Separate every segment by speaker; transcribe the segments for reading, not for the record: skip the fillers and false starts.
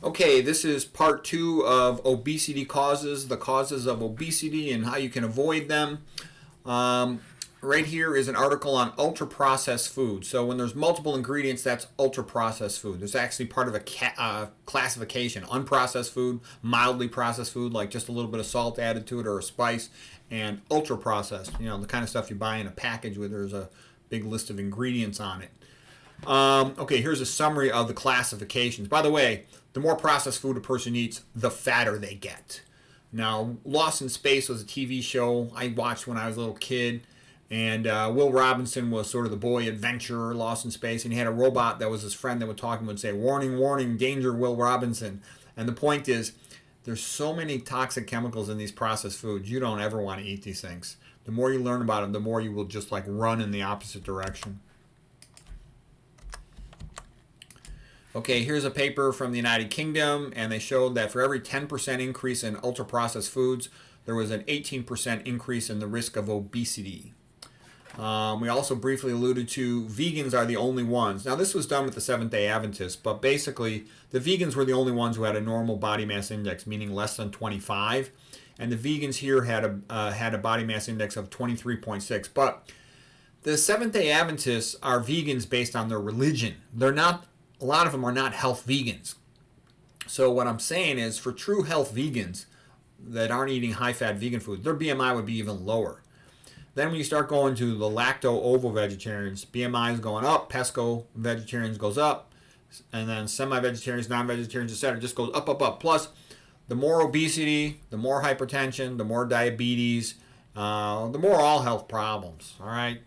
Speaker 1: Okay, this is part 2 of obesity causes, the causes of obesity and how you can avoid them. Um, right here is an article on ultra processed food. So when there's multiple ingredients, that's ultra processed food. There's actually part of a classification: unprocessed food, mildly processed food, like just a little bit of salt added to it or a spice, and ultra processed. You know, the kind of stuff you buy in a package where there's a big list of ingredients on it. Okay, here's a summary of the classifications. By the way, the more processed food a person eats, the fatter they get. Now, Lost in Space was a TV show I watched when I was a little kid, and Will Robinson was sort of the boy adventurer lost in space, and he had a robot that was his friend that would talk and would say, "Warning, warning, danger, Will Robinson." And the point is, there's so many toxic chemicals in these processed foods, you don't ever want to eat these things. The more you learn about them, the more you will just like run in the opposite direction. Okay, here's a paper from the United Kingdom, and they showed that for every 10% increase in ultra-processed foods, there was an 18% increase in the risk of obesity. We also briefly alluded to vegans are the only ones. Now, this was done with the Seventh-day Adventists, but basically, the vegans were the only ones who had a normal body mass index, meaning less than 25, and the vegans here had a body mass index of 23.6. But the Seventh-day Adventists are vegans based on their religion. They're not. A lot of them are not health vegans. So what I'm saying is, for true health vegans that aren't eating high-fat vegan food, their BMI would be even lower. Then when you start going to the lacto-ovo vegetarians, BMI is going up, pesco vegetarians goes up, and then semi-vegetarians, non-vegetarians, etc. just goes up, up, up. Plus, the more obesity, the more hypertension, the more diabetes, the more all health problems. All right.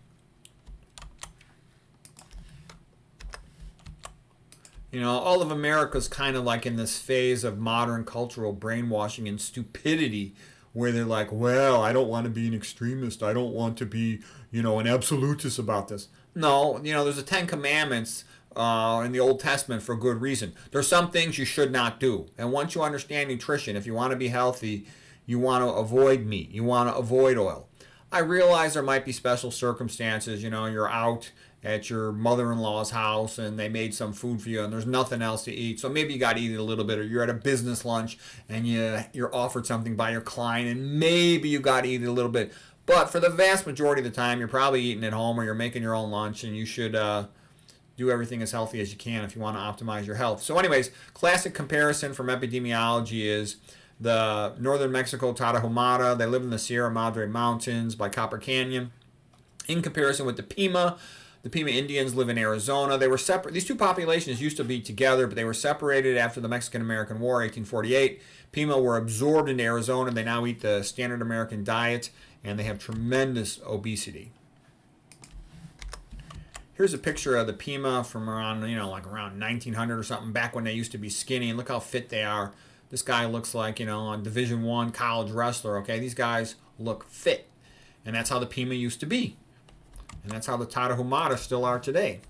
Speaker 1: You know, all of America's kind of like in this phase of modern cultural brainwashing and stupidity where they're like, well, I don't want to be an extremist. I don't want to be, an absolutist about this. No, there's the Ten Commandments in the Old Testament for good reason. There's some things you should not do. And once you understand nutrition, if you want to be healthy, you want to avoid meat. You want to avoid oil. I realize there might be special circumstances. You're out at your mother-in-law's house and they made some food for you and there's nothing else to eat, so maybe you got to eat it a little bit, or you're at a business lunch and you're offered something by your client and maybe you got to eat it a little bit. But for the vast majority of the time, you're probably eating at home or you're making your own lunch, and you should do everything as healthy as you can if you want to optimize your health. So anyways, classic comparison from epidemiology is the northern Mexico Tarahumara. They live in the Sierra Madre Mountains by Copper Canyon. In comparison with the Pima Indians live in Arizona. They were separate. These two populations used to be together, but they were separated after the Mexican-American War, 1848. Pima were absorbed into Arizona. They now eat the standard American diet, and they have tremendous obesity. Here's a picture of the Pima from around, like around 1900 or something, back when they used to be skinny, and look how fit they are. This guy looks like, a Division I college wrestler, okay? These guys look fit, and that's how the Pima used to be. And that's how the Tarahumara still are today.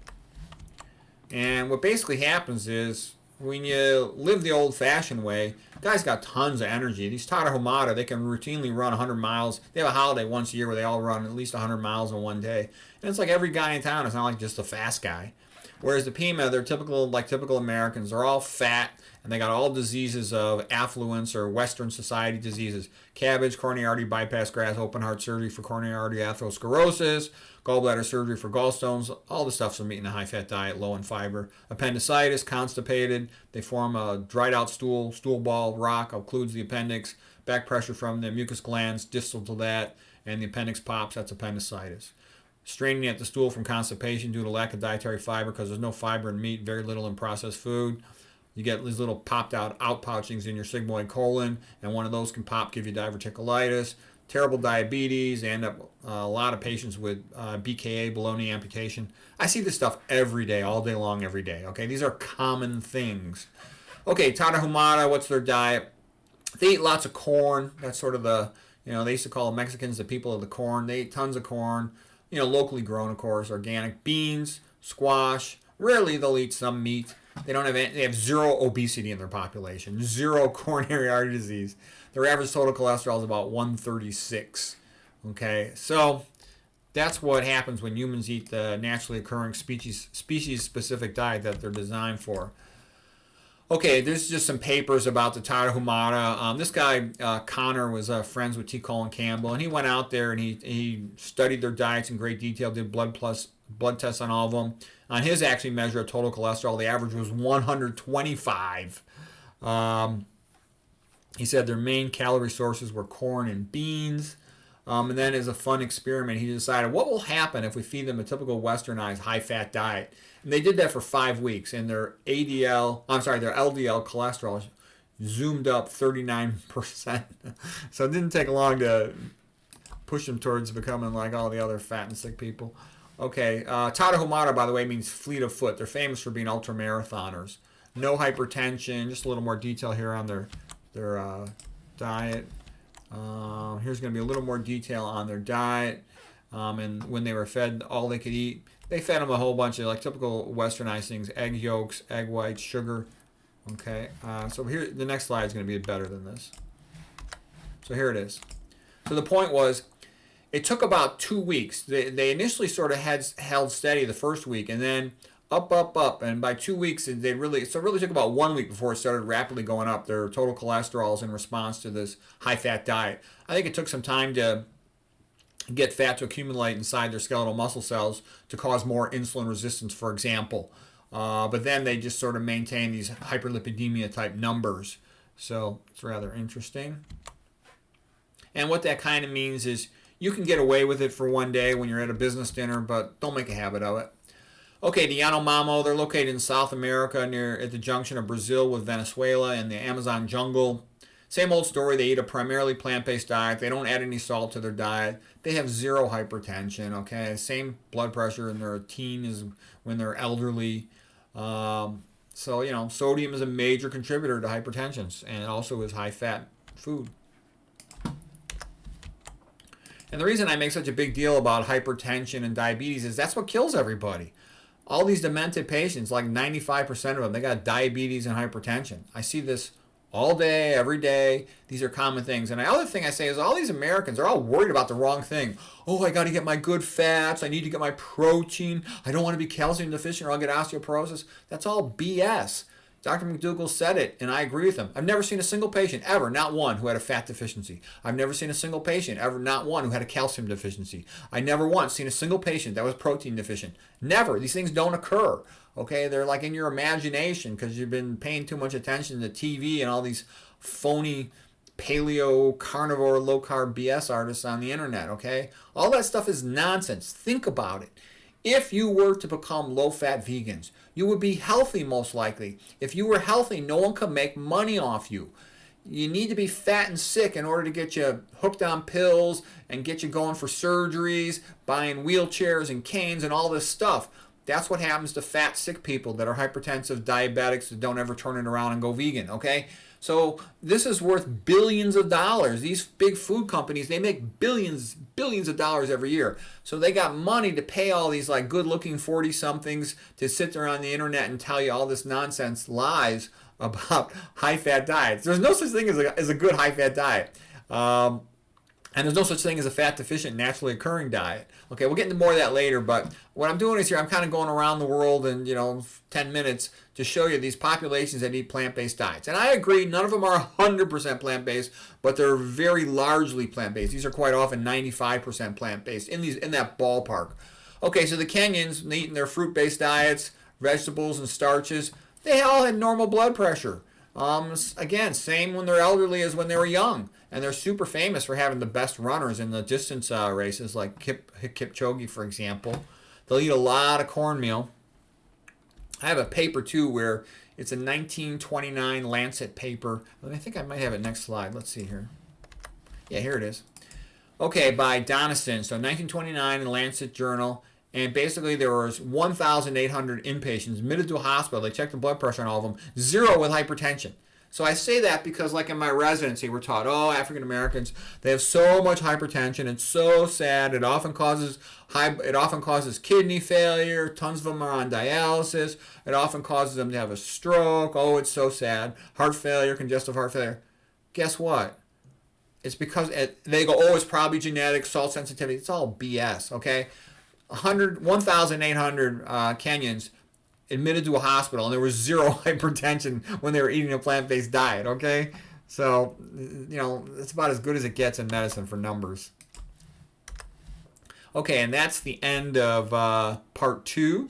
Speaker 1: And what basically happens is, when you live the old-fashioned way, guys got tons of energy. These Tarahumara, they can routinely run 100 miles. They have a holiday once a year where they all run at least 100 miles in one day. And it's like every guy in town is not like just a fast guy. Whereas the Pima, they're typical Americans. They're all fat, and they got all diseases of affluence or Western society diseases. Cabbage, coronary artery bypass graft, open heart surgery for coronary artery atherosclerosis, gallbladder surgery for gallstones. All the stuff's from eating a high-fat diet, low in fiber. Appendicitis, constipated. They form a dried-out stool ball, rock, occludes the appendix. Back pressure from the mucous glands, distal to that, and the appendix pops. That's appendicitis. Straining at the stool from constipation due to lack of dietary fiber, because there's no fiber in meat, very little in processed food. You get these little popped out outpouchings in your sigmoid colon, and one of those can pop, give you diverticulitis. Terrible diabetes, end up a lot of patients with BKA, below-knee amputation. I see this stuff every day, all day long, every day. Okay, these are common things. Okay, Tarahumara, what's their diet? They eat lots of corn. That's sort of the, they used to call the Mexicans the people of the corn. They eat tons of corn. Locally grown, of course, organic beans, squash. Rarely they'll eat some meat. They have zero obesity in their population, zero coronary artery disease. Their average total cholesterol is about 136. Okay, so that's what happens when humans eat the naturally occurring species-specific diet that they're designed for. Okay, there's just some papers about the Tarahumara. This guy, Connor, was friends with T. Colin Campbell, and he went out there and he studied their diets in great detail, did blood tests on all of them. On his actually measure of total cholesterol, the average was 125. He said their main calorie sources were corn and beans. And then, as a fun experiment, he decided what will happen if we feed them a typical westernized high-fat diet. And they did that for 5 weeks, and their LDL cholesterol zoomed up 39%. So it didn't take long to push them towards becoming like all the other fat and sick people. Okay, Tarahumara, by the way, means fleet of foot. They're famous for being ultra marathoners. No hypertension. Just a little more detail here on their diet. Here's going to be a little more detail on their diet and when they were fed all they could eat. They fed them a whole bunch of like typical westernized things: egg yolks, egg whites, sugar. Okay, so here the next slide is going to be better than this. So here it is. So the point was, it took about 2 weeks. They initially sort of held steady the first week, and then up, and by 2 weeks it really took about 1 week before it started rapidly going up. Their total cholesterols in response to this high-fat diet. I think it took some time to get fat to accumulate inside their skeletal muscle cells to cause more insulin resistance, for example. But then they just sort of maintain these hyperlipidemia type numbers. So it's rather interesting. And what that kind of means is you can get away with it for one day when you're at a business dinner, but don't make a habit of it. Okay, the Yanomamo, they're located in South America at the junction of Brazil with Venezuela in the Amazon jungle. Same old story, they eat a primarily plant-based diet. They don't add any salt to their diet. They have zero hypertension, okay? Same blood pressure in their teen as when they're elderly. So, sodium is a major contributor to hypertension, and also is high-fat food. And the reason I make such a big deal about hypertension and diabetes is that's what kills everybody. All these demented patients, like 95% of them, they got diabetes and hypertension. I see this all day, every day. These are common things. And the other thing I say is all these Americans are all worried about the wrong thing. Oh, I got to get my good fats. I need to get my protein. I don't want to be calcium deficient or I'll get osteoporosis. That's all BS. Dr. McDougall said it, and I agree with him. I've never seen a single patient ever, not one, who had a fat deficiency. I've never seen a single patient ever, not one, who had a calcium deficiency. I never once seen a single patient that was protein deficient. Never. These things don't occur. Okay, they're like in your imagination because you've been paying too much attention to TV and all these phony paleo, carnivore, low-carb BS artists on the internet, okay? All that stuff is nonsense. Think about it. If you were to become low-fat vegans, you would be healthy most likely. If you were healthy, no one could make money off you. You need to be fat and sick in order to get you hooked on pills and get you going for surgeries, buying wheelchairs and canes and all this stuff. That's what happens to fat, sick people that are hypertensive, diabetics that don't ever turn it around and go vegan, okay? So this is worth billions of dollars. These big food companies, they make billions of dollars every year. So they got money to pay all these like good-looking 40-somethings to sit there on the internet and tell you all this nonsense lies about high-fat diets. There's no such thing as a good high-fat diet. And there's no such thing as a fat-deficient, naturally occurring diet. Okay, we'll get into more of that later, but what I'm doing is here, I'm kind of going around the world in, 10 minutes to show you these populations that eat plant-based diets. And I agree, none of them are 100% plant-based, but they're very largely plant-based. These are quite often 95% plant-based, in that ballpark. Okay, so the Kenyans, eating their fruit-based diets, vegetables and starches, they all had normal blood pressure. Again, same when they're elderly as when they were young. And they're super famous for having the best runners in the distance races, like Kipchoge, for example. They'll eat a lot of cornmeal. I have a paper, too, where it's a 1929 Lancet paper. I think I might have it next slide. Let's see here. Yeah, here it is. Okay, by Donison. So 1929 in Lancet Journal. And basically there was 1,800 inpatients admitted to a hospital. They checked the blood pressure on all of them. 0 with hypertension. So I say that because like in my residency, we're taught, African Americans, they have so much hypertension. It's so sad. It often causes kidney failure. Tons of them are on dialysis. It often causes them to have a stroke. Oh, it's so sad. Heart failure, congestive heart failure. Guess what? It's because they go, it's probably genetic, salt sensitivity. It's all BS, okay? 1,800 Kenyans admitted to a hospital, and there was zero hypertension when they were eating a plant-based diet, okay? So, you know, it's about as good as it gets in medicine for numbers. Okay, and that's the end of part 2.